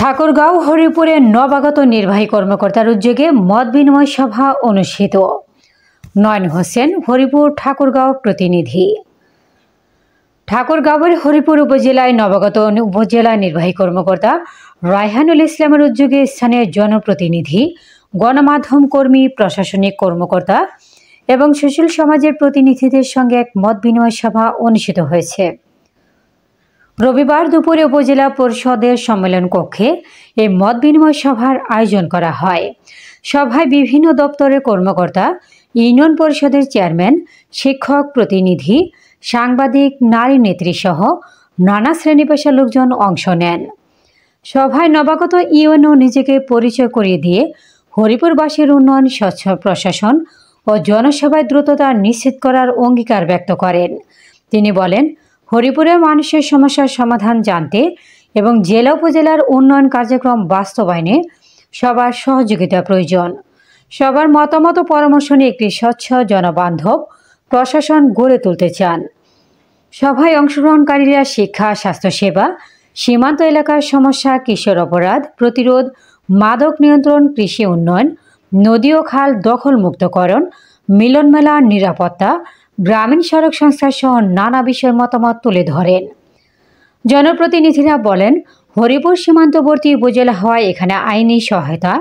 ঠাকুরগাঁও হরিপুরে নবাগত নির্বাহী কর্মকর্তার উদ্যোগে মত বিনিময় সভা অনুষ্ঠিত। নয়ন হোসেন, হরিপুর ঠাকুরগাঁও প্রতিনিধি। ঠাকুরগাঁওয়ের হরিপুর উপজেলায় নবাগত উপজেলা নির্বাহী কর্মকর্তা রায়হানুল ইসলামের উদ্যোগে স্থানীয় জনপ্রতিনিধি, গণমাধ্যম কর্মী, প্রশাসনিক কর্মকর্তা এবং সুশীল সমাজের প্রতিনিধিদের সঙ্গে এক মত বিনিময় সভা অনুষ্ঠিত হয়েছে। রবিবার দুপুরে উপজেলা পরিষদের সম্মেলন কক্ষে এই মত বিনিময় সভার আয়োজন করা হয়। সভায় বিভিন্ন দপ্তরের কর্মকর্তা, ইউনিয়ন পরিষদের চেয়ারম্যান, শিক্ষক, প্রতিনিধি, সাংবাদিক, নারী নেত্রী সহ নানা শ্রেণী পেশার লোকজন অংশ নেন। সভায় নবাগত ইউএনও নিজেকে পরিচয় করিয়ে দিয়ে হরিপুরবাসীর উন্নয়ন, স্বচ্ছ প্রশাসন ও জনসেবায় দ্রুততা নিশ্চিত করার অঙ্গীকার ব্যক্ত করেন। তিনি বলেন, হরিপুরের মানুষের সমস্যার সমাধান জানতে এবং জেলা উপজেলার উন্নয়ন কার্যক্রম বাস্তবায়নে সবার সহযোগিতা প্রয়োজন। সবার মতামত ও পরামর্শ নিয়ে একটি স্বচ্ছ, জনবান্ধব প্রশাসন গড়ে তুলতে চান। সভায় অংশগ্রহণকারীরা শিক্ষা, স্বাস্থ্যসেবা, সীমান্ত এলাকার সমস্যা, কিশোর অপরাধ প্রতিরোধ, মাদক নিয়ন্ত্রণ, কৃষি উন্নয়ন, নদী ও খাল দখলমুক্তকরণ, মিলন মেলা, নিরাপত্তা, গ্রামীণ সড়ক সংস্থা সহ নানা বিষয়ের মতামত তুলে ধরেন। জনপ্রতিনিধিরা বলেন, হরিপুর সীমান্তবর্তী উপজেলা হওয়ায় এখানে আইনি সহায়তা,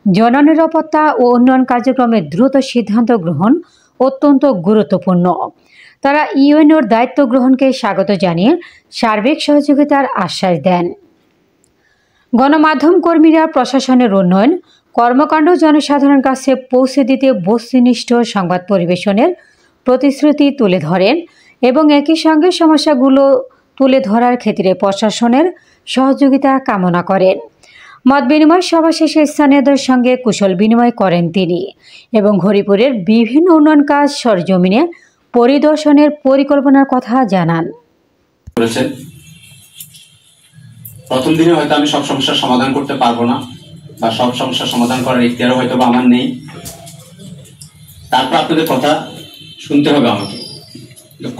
জননিরাপত্তা ও উন্নয়ন কার্যক্রমের দ্রুত সিদ্ধান্ত গ্রহণ অত্যন্ত গুরুত্বপূর্ণ। তারা ইউএনওর দায়িত্ব গ্রহণকে স্বাগত জানিয়ে সার্বিক সহযোগিতার আশ্বাস দেন। গণমাধ্যম কর্মীরা প্রশাসনের উন্নয়ন কর্মকাণ্ড জনসাধারণের কাছে পৌঁছে দিতে বস্তুনিষ্ঠ সংবাদ পরিবেশনের প্রতিশ্রুতি তুলে ধরেন এবং একই সঙ্গে সমস্যাগুলো তুলে ধরার ক্ষেত্রে প্রশাসনের সহযোগিতা কামনা করেন। মত বিনিময় সভা শেষে স্থানীয়দের সঙ্গে কুশল বিনিময় করেন তিনি এবং হরিপুরের বিভিন্ন উন্নয়ন কাজ সরজমিনে পরিদর্শনের পরিকল্পনার কথা জানান। প্রথম দিনে হয়তো আমি সব সমস্যার সমাধান করতে পারবো না বা সব সমস্যার সমাধান করার ইখতিয়ারও হয়তো বা আমার নেই। তারপর আপনাদের কথা শুনতে হবে, আমাকে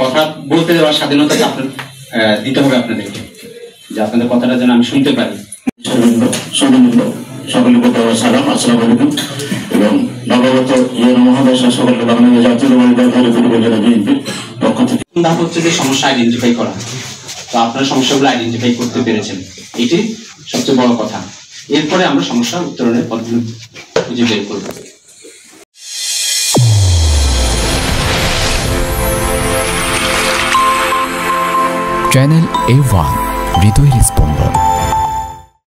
কথা বলতে দেওয়ার স্বাধীনতাকে আপনার দিতে হবে আপনাদেরকে, যে আপনাদের কথাটা যেন আমি শুনতে পারি। সকলকে সালাম, আসসালামু আলাইকুম। এবং নবাগত ইউএনও মহোদয় সকলকে বাংলাদেশ জাতীয়তাবাদী হরিপুর উপজেলা বিএনপির পক্ষ থেকে হচ্ছে যে সমস্যা আইডেন্টিফাই করা। তো আপনারা সমস্যাগুলো আইডেন্টিফাই করতে পেরেছেন, এটি সবচেয়ে বড় কথা। এরপরে আমরা সমস্যা উত্তরণের পদ্ধতি খুঁজে বের করব। চ্যানেল A1 হৃদয়ের স্পন্দন।